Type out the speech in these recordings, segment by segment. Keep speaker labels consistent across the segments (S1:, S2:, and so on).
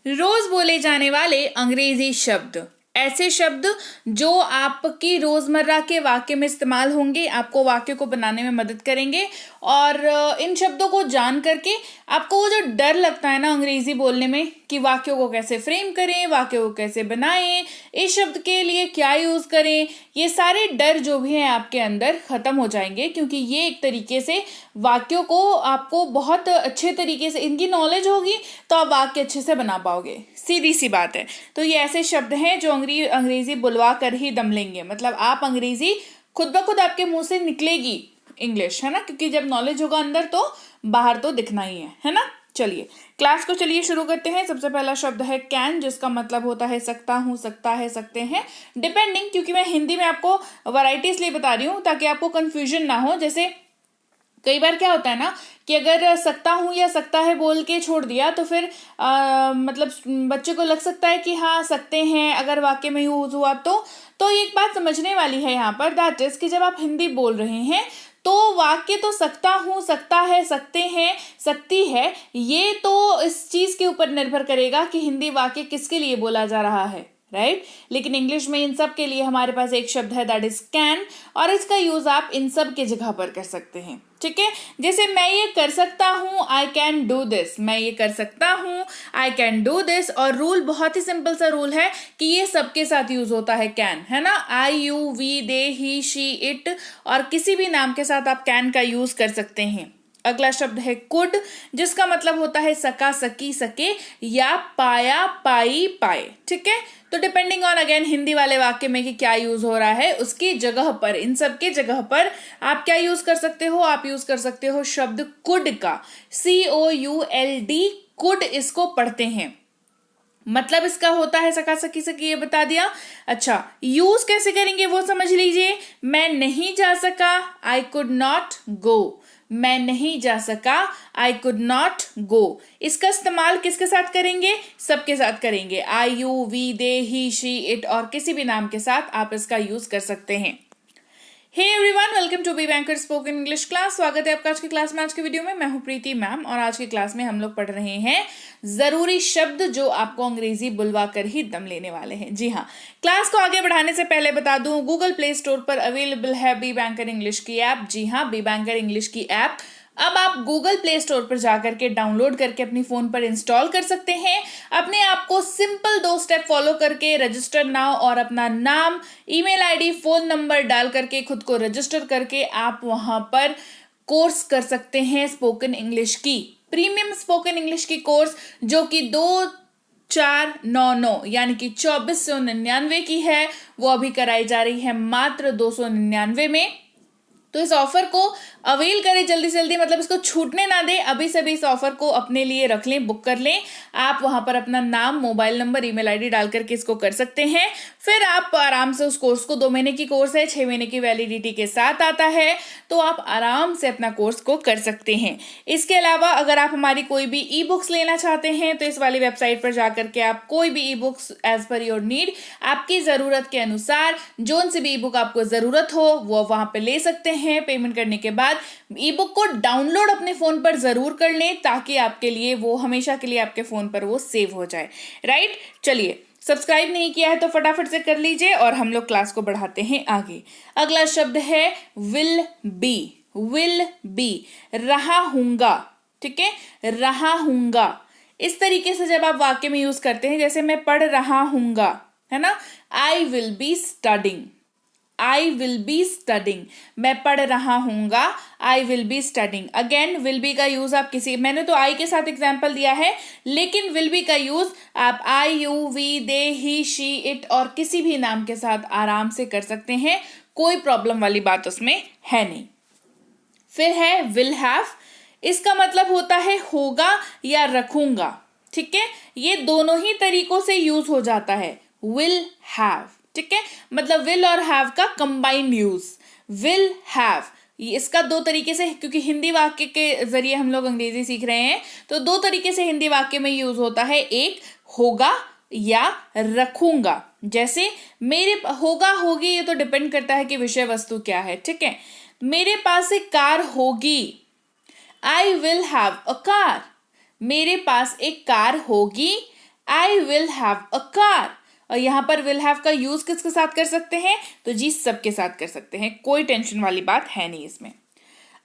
S1: रोज बोले जाने वाले अंग्रेजी शब्द, ऐसे शब्द जो आपकी रोजमर्रा के वाक्य में इस्तेमाल होंगे, आपको वाक्य को बनाने में मदद करेंगे। और इन शब्दों को जान करके आपको वो जो डर लगता है ना अंग्रेजी बोलने में कि वाक्यों को कैसे फ्रेम करें, वाक्यों को कैसे बनाएं, इस शब्द के लिए क्या यूज करें, ये सारे डर जो भी हैं आपके अंदर खत्म हो जाएंगे, क्योंकि ये एक तरीके से वाक्यों को आपको बहुत अच्छे तरीके से इनकी नॉलेज होगी तो आप वाक्य अच्छे से बना पाओगे। सीधी सी बात है। तो ये ऐसे शब्द हैं जो अंग्रेजी बुलवा कर ही दम लेंगे, मतलब आप अंग्रेजी खुद ब खुद आपके मुंह से निकलेगी इंग्लिश, है ना, क्योंकि जब नॉलेज होगा अंदर तो बाहर तो दिखना ही है ना। चलिए क्लास को शुरू करते हैं। सबसे पहला शब्द है कैन, जिसका मतलब होता है सकता हूँ, सकता है, सकते हैं, डिपेंडिंग। क्योंकि मैं हिंदी में आपको वैरायटी इसलिए बता रही हूँ ताकि आपको कंफ्यूजन ना हो। जैसे कई बार क्या होता है ना कि अगर सकता हूँ या सकता है बोल के छोड़ दिया तो फिर मतलब बच्चे को लग सकता है कि हाँ सकते हैं अगर वाक्य में यूज हुआ तो एक बात समझने वाली है यहाँ पर, दैट इज कि जब आप हिंदी बोल रहे हैं तो वाक्य तो सकता हूँ, सकता है, सकते हैं, सकती है, ये तो इस चीज के ऊपर निर्भर करेगा कि हिंदी वाक्य किसके लिए बोला जा रहा है, राइट। लेकिन इंग्लिश में इन सब के लिए हमारे पास एक शब्द है दैट इज कैन, और इसका यूज आप इन सब के जगह पर कर सकते हैं। ठीक है, जैसे मैं ये कर सकता हूं, आई कैन डू दिस, मैं ये कर सकता हूं, आई कैन डू दिस। और रूल बहुत ही सिंपल सा रूल है कि ये सबके साथ यूज होता है कैन, है ना। I, you, we, they, he, she, it, और किसी भी नाम के साथ आप कैन का यूज कर सकते हैं। अगला शब्द है कुड, जिसका मतलब होता है सका, सकी, सके, या पाया, पाई, पाए। ठीक है, तो डिपेंडिंग ऑन अगेन हिंदी वाले वाक्य में कि क्या यूज हो रहा है उसकी जगह पर, इन सब के जगह पर आप क्या यूज कर सकते हो, आप यूज कर सकते हो शब्द कुड का, COULD, कुड इसको पढ़ते हैं। मतलब इसका होता है सका, सकी, सकी, ये बता दिया। अच्छा, यूज कैसे करेंगे वो समझ लीजिए। मैं नहीं जा सका, आई कुड नॉट गो, मैं नहीं जा सका, आई कुड नॉट गो। इसका इस्तेमाल किसके साथ करेंगे, सबके साथ करेंगे। I, you, we, they, he, she, it, और किसी भी नाम के साथ आप इसका यूज कर सकते हैं। Hey everyone, welcome to B banker spoken English class. स्वागत है आपका आज की क्लास में। आज के वीडियो में मैं हूं प्रीति मैम, और आज की क्लास में हम लोग पढ़ रहे हैं जरूरी शब्द जो आपको अंग्रेजी बुलवा कर ही दम लेने वाले हैं। जी हाँ, क्लास को आगे बढ़ाने से पहले बता दूं, गूगल प्ले स्टोर पर अवेलेबल है बी बैंकर इंग्लिश की ऐप। जी हाँ, बी बैंकर इंग्लिश की ऐप अब आप गूगल प्ले स्टोर पर जाकर के डाउनलोड करके अपनी फोन पर इंस्टॉल कर सकते हैं। अपने आप को सिंपल 2 स्टेप फॉलो करके रजिस्टर नाउ और अपना नाम, ईमेल आईडी, फोन नंबर डाल करके खुद को रजिस्टर करके आप वहां पर कोर्स कर सकते हैं स्पोकन इंग्लिश की, प्रीमियम स्पोकन इंग्लिश की कोर्स, जो कि 2499 यानी कि 2499 की है। वो अभी कराई जा रही है मात्र 299 में। तो इस ऑफर को अवेल करें जल्दी से जल्दी, मतलब इसको छूटने ना दें। अभी से भी इस ऑफर को अपने लिए रख लें, बुक कर लें। आप वहां पर अपना नाम, मोबाइल नंबर, ईमेल आईडी डाल करके इसको कर सकते हैं। फिर आप आराम से उस कोर्स को, 2 महीने की कोर्स है, 6 महीने की वैलिडिटी के साथ आता है, तो आप आराम से अपना कोर्स को कर सकते हैं। इसके अलावा अगर आप हमारी कोई भी ई बुक्स लेना चाहते हैं तो इस वाली वेबसाइट पर जाकर के आप कोई भी ebooks as per your need, आपकी जरूरत के अनुसार जोन सी भी ई बुक आपको जरूरत हो वो वहां पे ले सकते हैं। पेमेंट करने के बाद ई बुक को डाउनलोड अपने फोन पर जरूर कर लें ताकि आपके लिए वो हमेशा के लिए आपके फोन पर वो सेव हो जाए, राइट। चलिए, सब्सक्राइब नहीं किया है तो फटाफट से कर लीजिए और हम लोग क्लास को बढ़ाते हैं आगे। अगला शब्द है विल बी। विल बी, रहा हूंगा। ठीक है, रहा हूंगा। इस तरीके से जब आप वाक्य में यूज करते हैं, जैसे मैं पढ़ रहा हूंगा, है ना, I will be studying, I will be studying, मैं पढ़ रहा हूंगा, I will be studying. Again will be का यूज आप किसी, मैंने तो आई के साथ एग्जाम्पल दिया है, लेकिन विल बी का यूज आप I, you, we, they, he, she, it और किसी भी नाम के साथ आराम से कर सकते हैं। कोई प्रॉब्लम वाली बात उसमें है नहीं। फिर है विल हैव, इसका मतलब होता है होगा या रखूंगा। ठीक है, ये दोनों ही तरीकों से यूज हो जाता है, विल हैव। ठीक है, मतलब विल और हैव का कंबाइंड यूज, विल हैव। इसका 2 तरीके से, क्योंकि हिंदी वाक्य के जरिए हम लोग अंग्रेजी सीख रहे हैं, तो 2 तरीके से हिंदी वाक्य में यूज होता है, एक होगा या रखूंगा। जैसे मेरे होगा, होगी, ये तो डिपेंड करता है कि विषय वस्तु क्या है। ठीक है, मेरे पास एक कार होगी, I will have a car, मेरे पास एक कार होगी, I will have a car. और यहाँ पर विल हैव का यूज किसके साथ कर सकते हैं? तो जी सबके साथ कर सकते हैं, कोई टेंशन वाली बात है नहीं इसमें।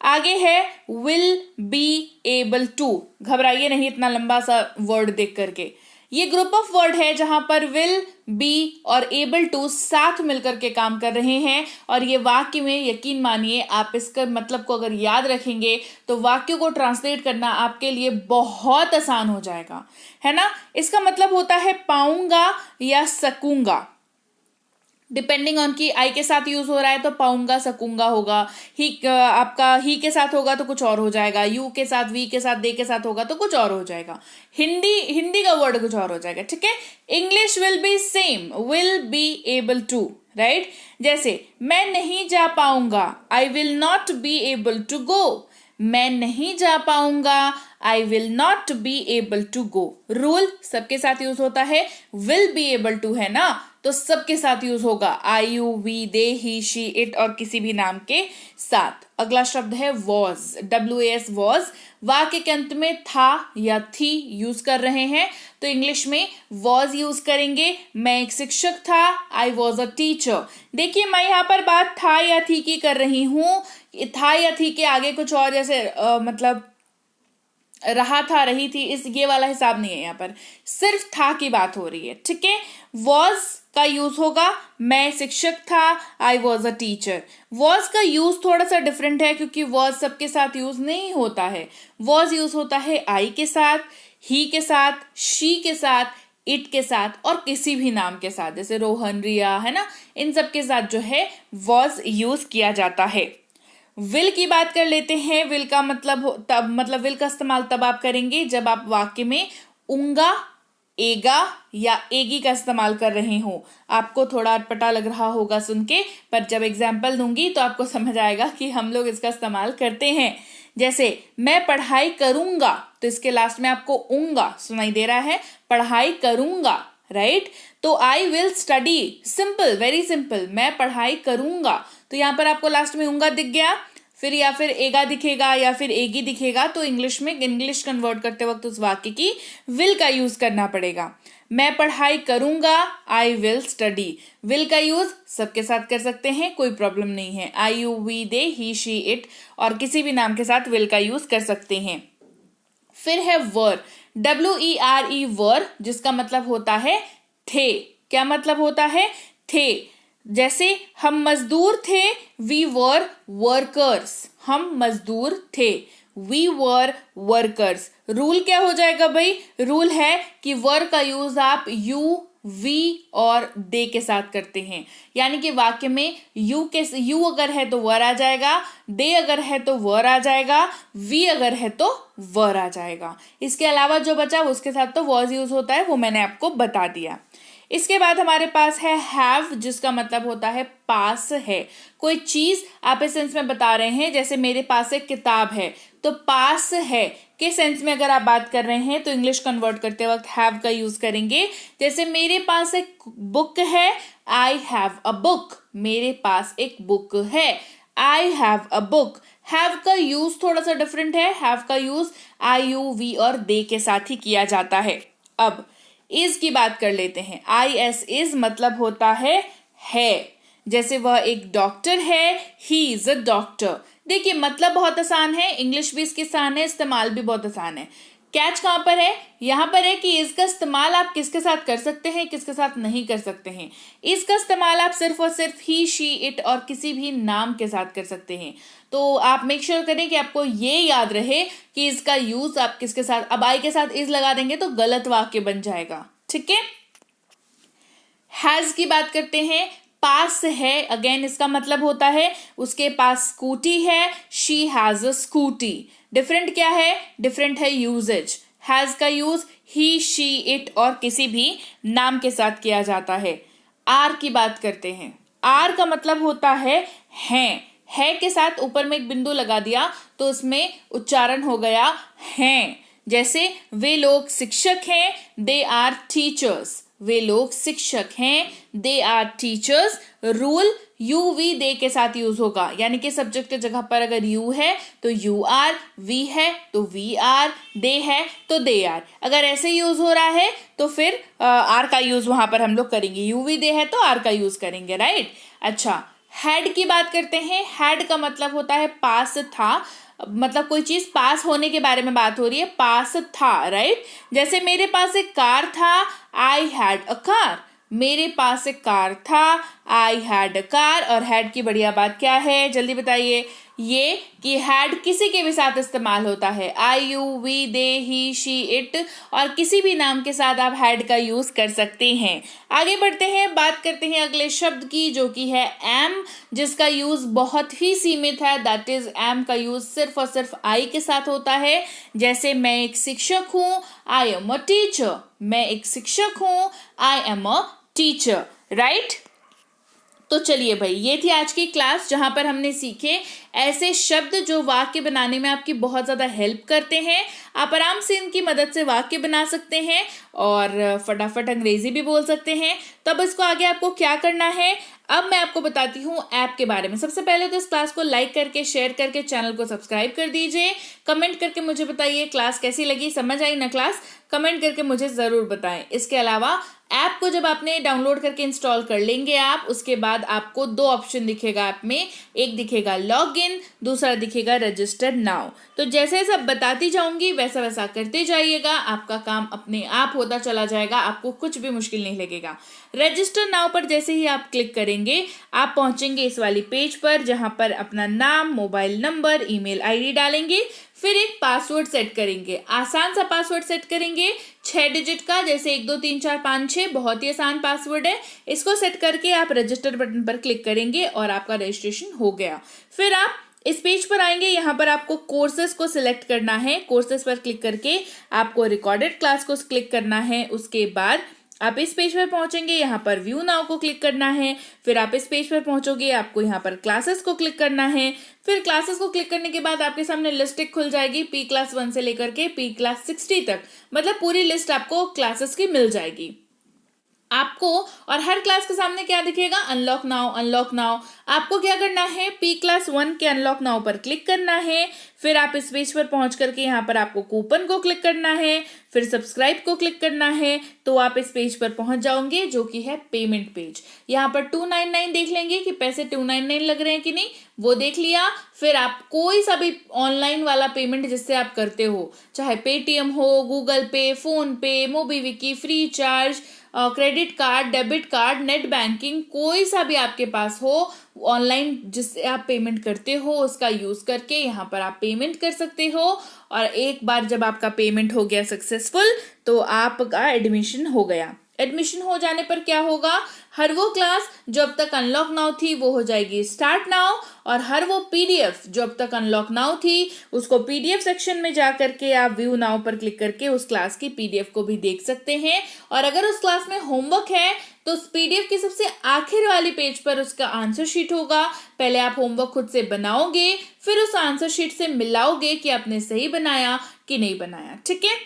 S1: आगे है विल बी एबल टू। घबराइए नहीं इतना लंबा सा वर्ड देख करके। ये ग्रुप ऑफ वर्ड है जहां पर विल, बी और एबल टू साथ मिलकर के काम कर रहे हैं, और ये वाक्य में यकीन मानिए आप इसका मतलब को अगर याद रखेंगे तो वाक्य को ट्रांसलेट करना आपके लिए बहुत आसान हो जाएगा, है ना। इसका मतलब होता है पाऊंगा या सकूंगा, डिपेंडिंग ऑन कि आई के साथ यूज हो रहा है तो पाऊंगा सकूंगा होगा, ही आपका ही के साथ होगा तो कुछ और हो जाएगा, यू के साथ, वी के साथ, दे के साथ होगा तो कुछ और हो जाएगा, हिंदी का वर्ड कुछ और हो जाएगा, ठीक है। English will be same, will be able to, right. जैसे मैं नहीं जा पाऊंगा, I will not be able to go. मैं नहीं जा पाऊंगा, I will not be able to go. Rule सबके साथ यूज होता है, विल बी एबल टू है ना तो सबके साथ यूज होगा, I, you, we, they, he, she, it और किसी भी नाम के साथ। अगला शब्द है वॉज, WAS वॉज। वाक्य के अंत में था या थी यूज कर रहे हैं तो इंग्लिश में वॉज यूज करेंगे। मैं एक शिक्षक था, आई वॉज अ टीचर। देखिए मैं यहाँ पर बात था या थी की कर रही हूँ, था या थी के आगे कुछ और जैसे मतलब रहा था, रही थी, इस ये वाला हिसाब नहीं है, यहाँ पर सिर्फ था की बात हो रही है, ठीक है। वॉज का यूज होगा, मैं शिक्षक था, I was a teacher. Was का यूज थोड़ा सा डिफरेंट है क्योंकि वॉज सबके साथ यूज नहीं होता है। वॉज यूज होता है आई के साथ, ही के साथ, शी के साथ, इट के साथ और किसी भी नाम के साथ, जैसे रोहन, रिया, है ना, इन सब के साथ जो है वॉज यूज किया जाता है। विल की बात कर लेते हैं। विल का मतलब विल का इस्तेमाल तब आप करेंगे जब आप वाक्य में उंगा, एगा या एगी का इस्तेमाल कर रहे हो। आपको थोड़ा अटपटा लग रहा होगा सुन के, पर जब एग्जाम्पल दूंगी तो आपको समझ आएगा कि हम लोग इसका इस्तेमाल करते हैं। जैसे मैं पढ़ाई करूंगा तो इसके लास्ट में आपको उंगा सुनाई दे रहा है, पढ़ाई करूंगा, राइट। तो आई will study, simple, very simple, मैं पढ़ाई करूंगा। तो यहाँ पर आपको लास्ट में उंगा दिख गया, फिर या फिर एगा दिखेगा या फिर एगी दिखेगा, तो इंग्लिश में इंग्लिश कन्वर्ट करते वक्त उस वाक्य की विल का यूज करना पड़ेगा। मैं पढ़ाई करूंगा, आई विल स्टडी। विल का यूज सबके साथ कर सकते हैं, कोई प्रॉब्लम नहीं है। I, you, we, they, he, she, it और किसी भी नाम के साथ विल का यूज कर सकते हैं। फिर है वर, WERE वर, जिसका मतलब होता है थे। क्या मतलब होता है? थे। जैसे हम मजदूर थे, वी वर वर्कर्स, हम मजदूर थे, वी वर वर्कर्स। रूल क्या हो जाएगा भाई? रूल है कि वर का यूज आप यू, वी और दे के साथ करते हैं, यानी कि वाक्य में यू अगर है तो वर आ जाएगा, दे अगर है तो वर आ जाएगा, वी अगर है तो वर आ जाएगा। इसके अलावा जो बचा उसके साथ तो वॉज यूज होता है, वो मैंने आपको बता दिया। इसके बाद हमारे पास है हैव, जिसका मतलब होता है पास है। कोई चीज आप इस सेंस में बता रहे हैं, जैसे मेरे पास एक किताब है, तो पास है के सेंस में अगर आप बात कर रहे हैं तो इंग्लिश कन्वर्ट करते वक्त हैव का यूज करेंगे। जैसे मेरे पास एक बुक है, आई हैव अ बुक, मेरे पास एक बुक है, I have a book. Have का यूज थोड़ा सा डिफरेंट है, हैव का यूज आई, यू, वी और दे के साथ ही किया जाता है। अब इज की बात कर लेते हैं। IS इज मतलब होता है। जैसे वह एक डॉक्टर है, ही इज अ डॉक्टर। देखिए मतलब बहुत आसान है, इंग्लिश भी इसकी आसान है, इस्तेमाल भी बहुत आसान है। कैच कहाँ पर है? यहाँ पर है कि इसका इस्तेमाल आप किसके साथ कर सकते हैं, किसके साथ नहीं कर सकते हैं। इसका इस्तेमाल आप सिर्फ और सिर्फ ही, शी, इट और किसी भी नाम के साथ कर सकते हैं। तो आप मेक श्योर करें कि आपको ये याद रहे कि इसका यूज आप किसके साथ, अब आई के साथ इज लगा देंगे तो गलत वाक्य बन जाएगा, ठीक है। हैज की बात करते हैं। पास है, अगेन इसका मतलब होता है उसके पास स्कूटी है, she has a scooty. Different क्या है? डिफरेंट है यूजेज। हैज का यूज ही, शी, इट और किसी भी नाम के साथ किया जाता है। आर की बात करते हैं। आर का मतलब होता है के साथ ऊपर में एक बिंदु लगा दिया तो उसमें उच्चारण हो गया हैं। जैसे वे लोग शिक्षक हैं, दे आर टीचर्स। वे लोग शिक्षक हैं, they are teachers. Rule you we they के साथ यूज होगा, यानी कि सब्जेक्ट की जगह पर अगर यू है तो यू आर, वी है तो वी आर, दे है तो दे आर। अगर ऐसे यूज हो रहा है तो फिर आर का यूज वहां पर हम लोग करेंगे, यू वी दे है तो आर का यूज करेंगे, राइट। अच्छा, हैड की बात करते हैं। हैड का मतलब होता है पास था, मतलब कोई चीज पास होने के बारे में बात हो रही है, पास था, राइट। जैसे मेरे पास एक कार था, आई हैड अ कार। मेरे पास एक कार था, आई हैड अ कार। और हैड की बढ़िया बात क्या है, जल्दी बताइए। ये कि हैड किसी के भी साथ इस्तेमाल होता है, I you we they he she it, और किसी भी नाम के साथ आप हैड का यूज कर सकते हैं। आगे बढ़ते हैं, बात करते हैं अगले शब्द की, जो कि है एम, जिसका यूज बहुत ही सीमित है। दैट इज एम का यूज सिर्फ और सिर्फ आई के साथ होता है। जैसे मैं एक शिक्षक हूं, आई एम अ टीचर। मैं एक शिक्षक हूं, I am a teacher, right. तो चलिए भाई, ये थी आज की क्लास जहां पर हमने सीखे ऐसे शब्द जो वाक्य बनाने में आपकी बहुत ज़्यादा हेल्प करते हैं। आप आराम से इनकी मदद से वाक्य बना सकते हैं और फटाफट अंग्रेजी भी बोल सकते हैं। तब इसको आगे आपको क्या करना है, अब मैं आपको बताती हूँ ऐप के बारे में। सबसे पहले तो इस क्लास को लाइक करके, शेयर करके, चैनल को सब्सक्राइब कर दीजिए। कमेंट करके मुझे बताइए क्लास कैसी लगी, समझ आई ना क्लास, कमेंट करके मुझे ज़रूर बताएं। इसके अलावा ऐप को जब आपने डाउनलोड करके इंस्टॉल कर लेंगे आप, उसके बाद आपको दो ऑप्शन दिखेगा ऐप में, एक दिखेगा लॉग इन, दूसरा दिखेगा रजिस्टर नाउ। तो जैसे सब बताती जाऊंगी वैसा वैसा करते जाइएगा, आपका काम अपने आप होता चला जाएगा, आपको कुछ भी मुश्किल नहीं लगेगा। रजिस्टर नाउ पर जैसे ही आप क्लिक करेंगे आप पहुंचेंगे इस वाली पेज पर, जहां पर अपना नाम, मोबाइल नंबर, ईमेल आईडी डालेंगे, फिर एक पासवर्ड सेट करेंगे। आसान सा पासवर्ड सेट करेंगे, 6 डिजिट का, जैसे 1 2 3 4 5 6, बहुत ही आसान पासवर्ड है। इसको सेट करके आप रजिस्टर बटन पर क्लिक करेंगे और आपका रजिस्ट्रेशन हो गया। फिर आप इस पेज पर आएंगे, यहाँ पर आपको कोर्सेज को सिलेक्ट करना है। कोर्सेज पर क्लिक करके आपको रिकॉर्डेड क्लास को क्लिक करना है। उसके बाद आप इस पेज पर पहुंचेंगे, यहाँ पर व्यू नाउ को क्लिक करना है। फिर आप इस पेज पर पहुंचोगे, आपको यहाँ पर क्लासेस को क्लिक करना है। फिर क्लासेस को क्लिक करने के बाद आपके सामने लिस्ट एक खुल जाएगी, पी क्लास 1 से लेकर के पी क्लास 60 तक, मतलब पूरी लिस्ट आपको क्लासेस की मिल जाएगी आपको। और हर क्लास के सामने क्या दिखेगा, अनलॉक नाउ, अनलॉक नाउ। आपको क्या करना है, पी क्लास 1 के अनलॉक नाउ पर क्लिक करना है। फिर आप इस पेज पर पहुंच करके यहाँ पर आपको कूपन को क्लिक करना है, फिर सब्सक्राइब को क्लिक करना है, तो आप इस पेज पर पहुंच जाओगे जो कि है पेमेंट पेज। यहाँ पर 299 देख लेंगे कि पैसे 299 लग रहे हैं कि नहीं, वो देख लिया। फिर आप कोई सा भी ऑनलाइन वाला पेमेंट जिससे आप करते हो, चाहे पेटीएम हो, Google Pay, PhonePe, MobiKwik, Freecharge, credit card, debit card, net banking, कोई सा भी आपके पास हो ऑनलाइन जिससे आप पेमेंट करते हो, उसका यूज करके यहाँ पर आप पेमेंट कर सकते हो। और एक बार जब आपका पेमेंट हो गया सक्सेसफुल, तो आपका एडमिशन हो गया। एडमिशन हो जाने पर क्या होगा, हर वो क्लास जो अब तक अनलॉक नाउ थी वो हो जाएगी स्टार्ट नाउ, और हर वो पीडीएफ जो अब तक अनलॉक नाउ थी उसको पीडीएफ सेक्शन में जा करके आप व्यू नाउ पर क्लिक करके उस क्लास की पीडीएफ को भी देख सकते हैं। और अगर उस क्लास में होमवर्क है तो उस पीडीएफ की सबसे आखिर वाली पेज पर उसका आंसर शीट होगा। पहले आप होमवर्क खुद से बनाओगे, फिर उस आंसर शीट से मिलाओगे कि आपने सही बनाया कि नहीं बनाया, ठीक है।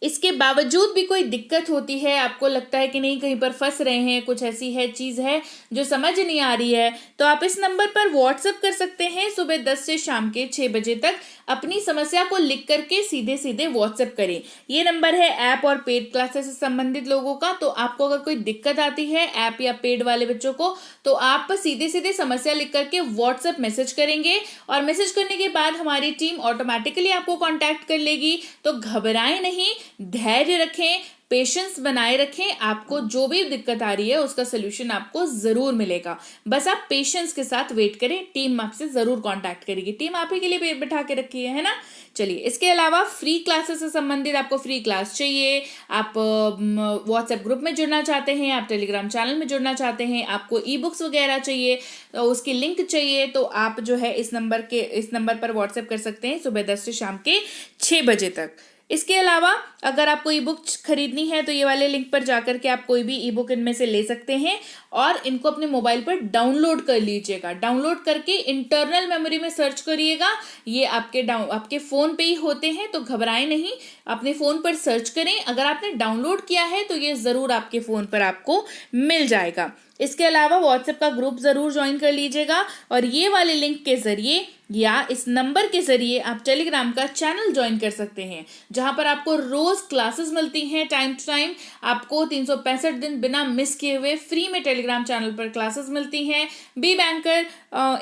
S1: इसके बावजूद भी कोई दिक्कत होती है, आपको लगता है कि नहीं कहीं पर फंस रहे हैं, कुछ ऐसी है चीज है जो समझ नहीं आ रही है, तो आप इस नंबर पर व्हाट्सएप कर सकते हैं। सुबह 10 से शाम के 6 बजे तक अपनी समस्या को लिख करके सीधे सीधे व्हाट्सएप करें। ये नंबर है ऐप और पेड क्लासेस से संबंधित लोगों का। तो आपको अगर कोई दिक्कत आती है ऐप या पेड वाले बच्चों को, तो आप सीधे सीधे समस्या लिख करके व्हाट्सएप मैसेज करेंगे, और मैसेज करने के बाद हमारी टीम ऑटोमेटिकली आपको कॉन्टैक्ट कर लेगी। तो घबराएं नहीं, धैर्य रखें, पेशेंस बनाए रखें। आपको जो भी दिक्कत आ रही है उसका सोल्यूशन आपको जरूर मिलेगा, बस आप पेशेंस के साथ वेट करें। टीम आपसे जरूर कांटेक्ट करेगी, टीम आप ही के लिए बैठा के रखी है ना। चलिए, इसके अलावा फ्री क्लासेस से संबंधित आपको फ्री क्लास चाहिए, आप व्हाट्सएप ग्रुप में जुड़ना चाहते हैं, आप टेलीग्राम चैनल में जुड़ना चाहते हैं, आपको ई बुक्स वगैरह चाहिए, तो उसकी लिंक चाहिए, तो आप जो है इस नंबर पर व्हाट्सएप कर सकते हैं सुबह 10 से शाम के 6 बजे तक। इसके अलावा अगर आपको ई बुक खरीदनी है तो ये वाले लिंक पर जाकर के आप कोई भी ई बुक इनमें से ले सकते हैं और इनको अपने मोबाइल पर डाउनलोड कर लीजिएगा। डाउनलोड करके इंटरनल मेमोरी में सर्च करिएगा। ये आपके फ़ोन पे ही होते हैं, तो घबराएं नहीं, अपने फ़ोन पर सर्च करें। अगर आपने डाउनलोड किया है तो ये ज़रूर आपके फ़ोन पर आपको मिल जाएगा। इसके अलावा व्हाट्सएप का ग्रुप ज़रूर ज्वाइन कर लीजिएगा और ये वाले लिंक के ज़रिए या इस नंबर के ज़रिए आप टेलीग्राम का चैनल ज्वाइन कर सकते हैं, जहां पर आपको रोज़ क्लासेस मिलती हैं टाइम टू टाइम। आपको 365 दिन बिना मिस किए हुए फ्री में टेलीग्राम चैनल पर क्लासेस मिलती हैं। बी बैंकर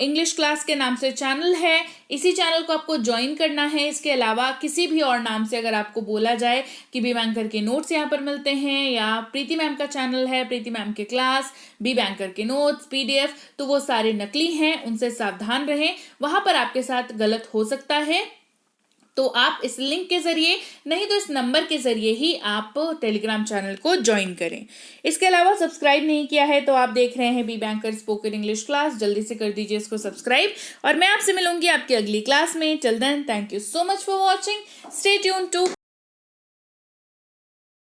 S1: इंग्लिश क्लास के नाम से चैनल है, इसी चैनल को आपको ज्वाइन करना है। इसके अलावा किसी भी और नाम से अगर आपको बोला जाए कि बी बैंकर के नोट्स यहाँ पर मिलते हैं या प्रीति मैम का चैनल है, प्रीति मैम के क्लास, बी बैंकर के नोट्स, पीडीएफ, तो वो सारे नकली हैं, उनसे सावधान रहें। वहां पर आपके साथ गलत हो सकता है, तो आप इस लिंक के जरिए नहीं तो इस नंबर के जरिए ही आप टेलीग्राम चैनल को ज्वाइन करें। इसके अलावा सब्सक्राइब नहीं किया है तो आप देख रहे हैं B banker spoken English class, जल्दी से कर दीजिए इसको सब्सक्राइब और मैं आपसे मिलूंगी आपकी अगली क्लास में। Till then, thank you so much for watching, stay tuned to